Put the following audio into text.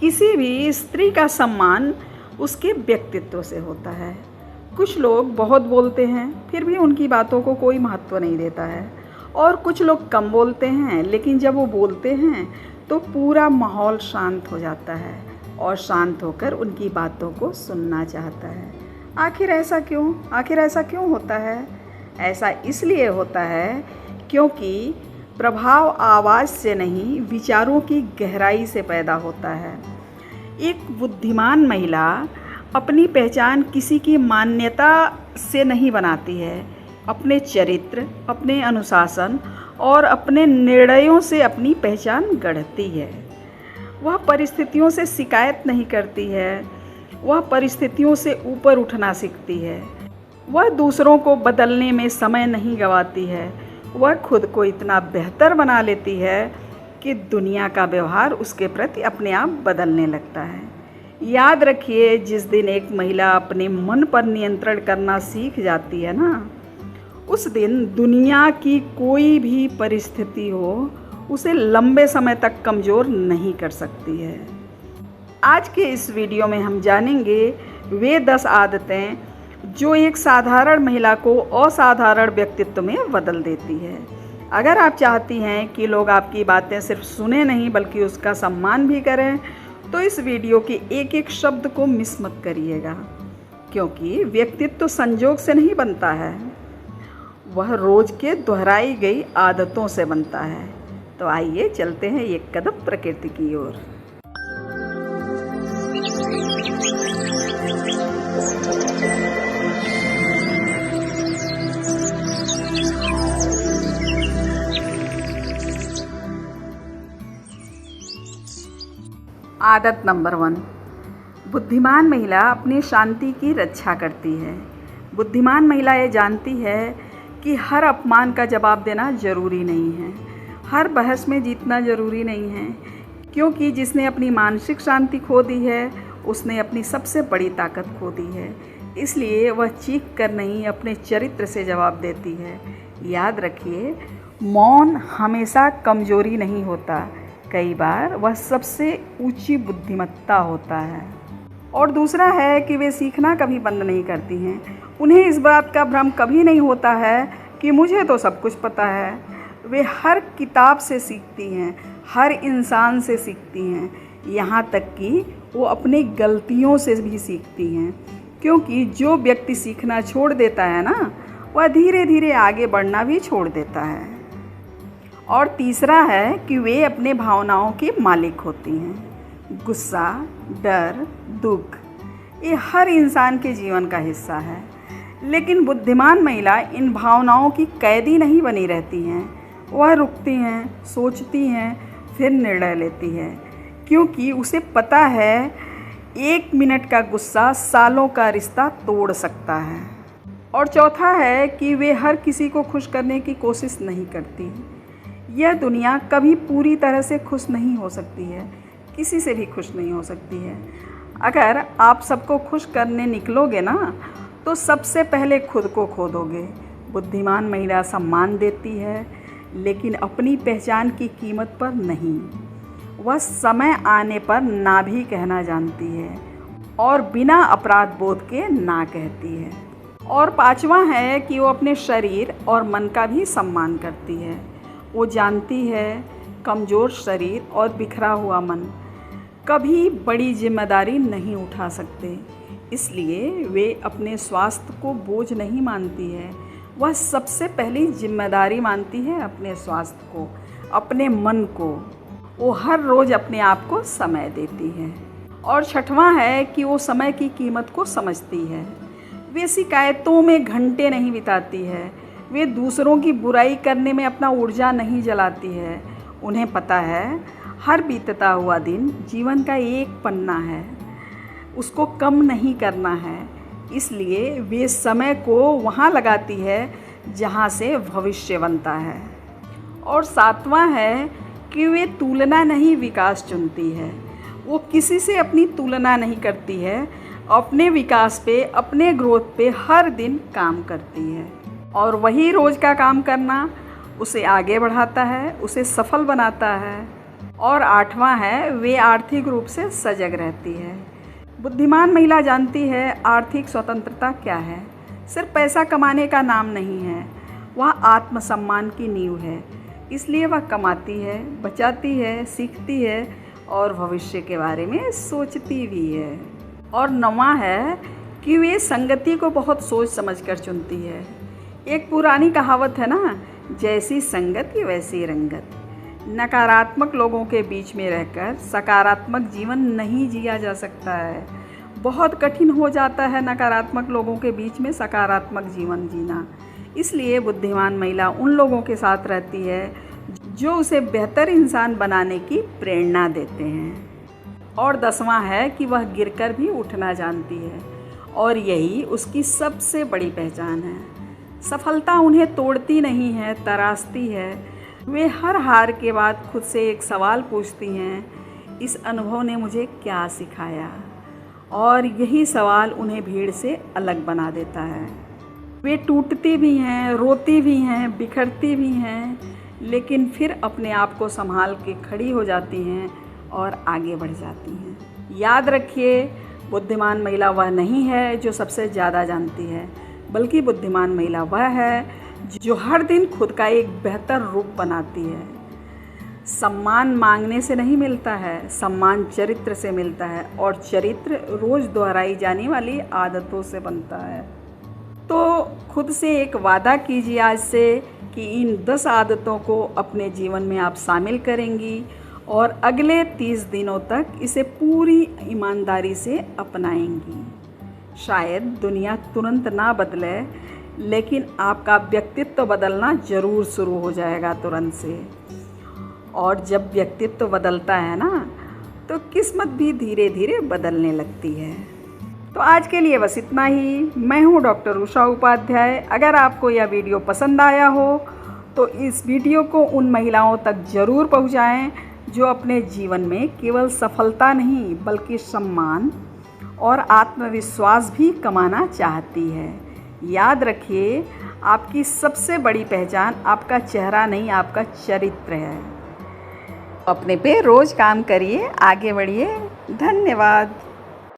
किसी भी स्त्री का सम्मान उसके व्यक्तित्व से होता है। कुछ लोग बहुत बोलते हैं फिर भी उनकी बातों को कोई महत्व नहीं देता है, और कुछ लोग कम बोलते हैं लेकिन जब वो बोलते हैं तो पूरा माहौल शांत हो जाता है और शांत होकर उनकी बातों को सुनना चाहता है। आखिर ऐसा क्यों होता है? ऐसा इसलिए होता है क्योंकि प्रभाव आवाज़ से नहीं, विचारों की गहराई से पैदा होता है। एक बुद्धिमान महिला अपनी पहचान किसी की मान्यता से नहीं बनाती है, अपने चरित्र, अपने अनुशासन और अपने निर्णयों से अपनी पहचान गढ़ती है। वह परिस्थितियों से शिकायत नहीं करती है, वह परिस्थितियों से ऊपर उठना सीखती है। वह दूसरों को बदलने में समय नहीं गंवाती है, वह खुद को इतना बेहतर बना लेती है कि दुनिया का व्यवहार उसके प्रति अपने आप बदलने लगता है। याद रखिए, जिस दिन एक महिला अपने मन पर नियंत्रण करना सीख जाती है ना, उस दिन दुनिया की कोई भी परिस्थिति हो उसे लंबे समय तक कमज़ोर नहीं कर सकती है। आज के इस वीडियो में हम जानेंगे वे 10 आदतें जो एक साधारण महिला को असाधारण व्यक्तित्व में बदल देती है। अगर आप चाहती हैं कि लोग आपकी बातें सिर्फ सुने नहीं बल्कि उसका सम्मान भी करें, तो इस वीडियो के एक एक शब्द को मिस मत करिएगा, क्योंकि व्यक्तित्व संजोग से नहीं बनता है, वह रोज़ के दोहराई गई आदतों से बनता है। तो आइए चलते हैं एक कदम प्रकृति की ओर। आदत नंबर 1, बुद्धिमान महिला अपनी शांति की रक्षा करती है। बुद्धिमान महिला ये जानती है कि हर अपमान का जवाब देना ज़रूरी नहीं है, हर बहस में जीतना ज़रूरी नहीं है, क्योंकि जिसने अपनी मानसिक शांति खो दी है उसने अपनी सबसे बड़ी ताकत खो दी है। इसलिए वह चीख कर नहीं, अपने चरित्र से जवाब देती है। याद रखिए, मौन हमेशा कमज़ोरी नहीं होता, कई बार वह सबसे ऊंची बुद्धिमत्ता होता है। और दूसरा है कि वे सीखना कभी बंद नहीं करती हैं। उन्हें इस बात का भ्रम कभी नहीं होता है कि मुझे तो सब कुछ पता है। वे हर किताब से सीखती हैं, हर इंसान से सीखती हैं, यहाँ तक कि वो अपनी गलतियों से भी सीखती हैं, क्योंकि जो व्यक्ति सीखना छोड़ देता है ना, वह धीरे धीरे आगे बढ़ना भी छोड़ देता है। और तीसरा है कि वे अपने भावनाओं के मालिक होती हैं। गुस्सा, डर, दुख, ये हर इंसान के जीवन का हिस्सा है, लेकिन बुद्धिमान महिला इन भावनाओं की कैदी नहीं बनी रहती हैं। वह रुकती हैं, सोचती हैं, फिर निर्णय लेती है, क्योंकि उसे पता है 1 मिनट का गुस्सा सालों का रिश्ता तोड़ सकता है। और चौथा है कि वे हर किसी को खुश करने की कोशिश नहीं करती। यह दुनिया कभी पूरी तरह से खुश नहीं हो सकती है, किसी से भी खुश नहीं हो सकती है। अगर आप सबको खुश करने निकलोगे ना, तो सबसे पहले खुद को खो दोगे। बुद्धिमान महिला सम्मान देती है, लेकिन अपनी पहचान की कीमत पर नहीं। वह समय आने पर ना भी कहना जानती है और बिना अपराध बोध के ना कहती है। और पांचवा है कि वो अपने शरीर और मन का भी सम्मान करती है। वो जानती है कमज़ोर शरीर और बिखरा हुआ मन कभी बड़ी जिम्मेदारी नहीं उठा सकते, इसलिए वे अपने स्वास्थ्य को बोझ नहीं मानती है। वह सबसे पहली जिम्मेदारी मानती है अपने स्वास्थ्य को, अपने मन को। वो हर रोज़ अपने आप को समय देती है। और छठवां है कि वो समय की कीमत को समझती है। वे शिकायतों में घंटे नहीं बिताती है, वे दूसरों की बुराई करने में अपना ऊर्जा नहीं जलाती है। उन्हें पता है हर बीतता हुआ दिन जीवन का एक पन्ना है, उसको कम नहीं करना है, इसलिए वे समय को वहाँ लगाती है जहाँ से भविष्य बनता है। और सातवां है कि वे तुलना नहीं, विकास चुनती है। वो किसी से अपनी तुलना नहीं करती है, अपने विकास पे, अपने ग्रोथ पे हर दिन काम करती है। और वही रोज़ का काम करना उसे आगे बढ़ाता है, उसे सफल बनाता है। और 8वां है वे आर्थिक रूप से सजग रहती है। बुद्धिमान महिला जानती है आर्थिक स्वतंत्रता क्या है। सिर्फ पैसा कमाने का नाम नहीं है, वह आत्मसम्मान की नींव है। इसलिए वह कमाती है, बचाती है, सीखती है और भविष्य के बारे में सोचती भी है। और 9वां है कि वे संगति को बहुत सोच समझकर चुनती है। एक पुरानी कहावत है ना, जैसी संगति वैसी रंगत। नकारात्मक लोगों के बीच में रहकर सकारात्मक जीवन नहीं जिया जा सकता है। बहुत कठिन हो जाता है नकारात्मक लोगों के बीच में सकारात्मक जीवन जीना। इसलिए बुद्धिमान महिला उन लोगों के साथ रहती है जो उसे बेहतर इंसान बनाने की प्रेरणा देते हैं। और 10वां है कि वह गिरकर भी उठना जानती है और यही उसकी सबसे बड़ी पहचान है। सफलता उन्हें तोड़ती नहीं है, तराशती है। वे हर हार के बाद खुद से एक सवाल पूछती हैं, इस अनुभव ने मुझे क्या सिखाया? और यही सवाल उन्हें भीड़ से अलग बना देता है। वे टूटती भी हैं, रोती भी हैं, बिखरती भी हैं, लेकिन फिर अपने आप को संभाल के खड़ी हो जाती हैं और आगे बढ़ जाती हैं। याद रखिए, बुद्धिमान महिला वह नहीं है जो सबसे ज़्यादा जानती है, बल्कि बुद्धिमान महिला वह है जो हर दिन खुद का एक बेहतर रूप बनाती है। सम्मान मांगने से नहीं मिलता है, सम्मान चरित्र से मिलता है और चरित्र रोज़ दोहराई जाने वाली आदतों से बनता है। तो खुद से एक वादा कीजिए आज से कि इन 10 आदतों को अपने जीवन में आप शामिल करेंगी और अगले 30 दिनों तक इसे पूरी ईमानदारी से अपनाएंगी। शायद दुनिया तुरंत ना बदले, लेकिन आपका व्यक्तित्व बदलना ज़रूर शुरू हो जाएगा तुरंत से। और जब व्यक्तित्व बदलता है ना, तो किस्मत भी धीरे धीरे बदलने लगती है। तो आज के लिए बस इतना ही। मैं हूँ डॉक्टर उषा उपाध्याय। अगर आपको यह वीडियो पसंद आया हो तो इस वीडियो को उन महिलाओं तक ज़रूर पहुँचाएँ जो अपने जीवन में केवल सफलता नहीं बल्कि सम्मान और आत्मविश्वास भी कमाना चाहती है। याद रखिए, आपकी सबसे बड़ी पहचान आपका चेहरा नहीं, आपका चरित्र है। अपने पे रोज़ काम करिए, आगे बढ़िए। धन्यवाद।